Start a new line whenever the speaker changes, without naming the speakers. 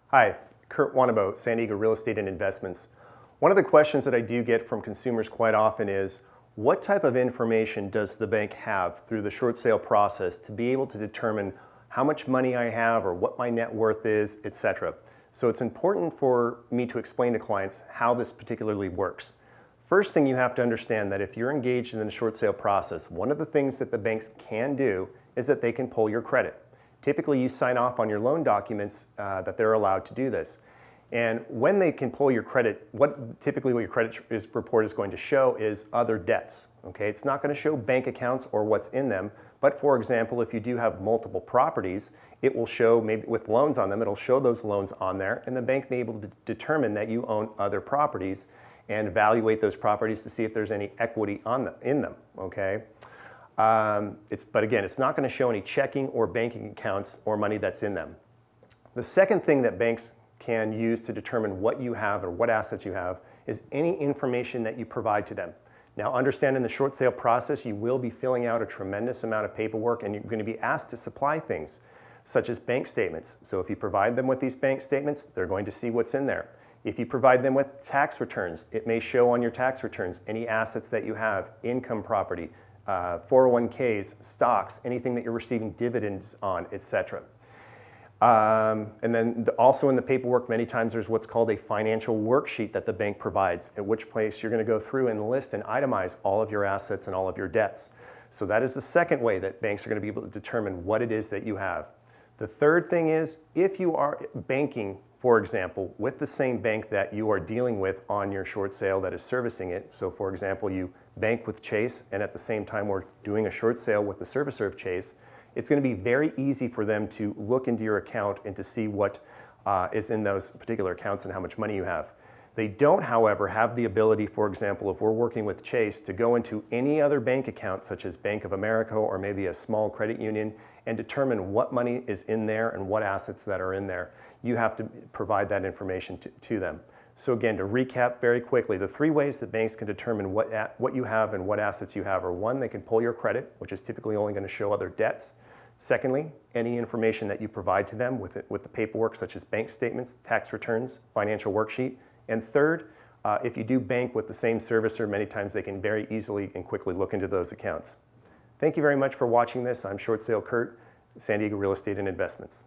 Hi, Kurt Wannebo, San Diego Real Estate and Investments. One of the questions that I do get from consumers quite often is, what type of information does the bank have through the short sale process to be able to determine how much money I have or what my net worth is, etc. So it's important for me to explain to clients how this particularly works. First thing, you have to understand that if you're engaged in the short sale process, one of the things that the banks can do is that they can pull your credit. Typically, you sign off on your loan documents that they're allowed to do this. And when they can pull your credit, what your credit report is going to show is other debts. Okay, it's not going to show bank accounts or what's in them. But for example, if you do have multiple properties, it will show, maybe with loans on them, it'll show those loans on there, and the bank may be able to determine that you own other properties and evaluate those properties to see if there's any equity in them. Okay. But again, it's not going to show any checking or banking accounts or money that's in them. The second thing that banks can use to determine what you have or what assets you have is any information that you provide to them. Now, understand in the short sale process, you will be filling out a tremendous amount of paperwork, and you're going to be asked to supply things such as bank statements. So if you provide them with these bank statements, they're going to see what's in there. If you provide them with tax returns, it may show on your tax returns any assets that you have, income property, 401ks, stocks, anything that you're receiving dividends on, etc. And then also in the paperwork, many times there's what's called a financial worksheet that the bank provides, at which place you're going to go through and list and itemize all of your assets and all of your debts. So that is the second way that banks are going to be able to determine what it is that you have. The third thing is, if you are banking, for example, with the same bank that you are dealing with on your short sale that is servicing it. So for example, you bank with Chase, and at the same time we're doing a short sale with the servicer of Chase, it's going to be very easy for them to look into your account and to see what is in those particular accounts and how much money you have. They don't, however, have the ability, for example, if we're working with Chase, to go into any other bank account, such as Bank of America or maybe a small credit union, and determine what money is in there and what assets that are in there. You have to provide that information to them. So again, to recap very quickly, the three ways that banks can determine what you have and what assets you have are: one, they can pull your credit, which is typically only going to show other debts. Secondly, any information that you provide to them with the paperwork, such as bank statements, tax returns, financial worksheet. And third, if you do bank with the same servicer, many times they can very easily and quickly look into those accounts. Thank you very much for watching this. I'm Short Sale Kurt, San Diego Real Estate and Investments.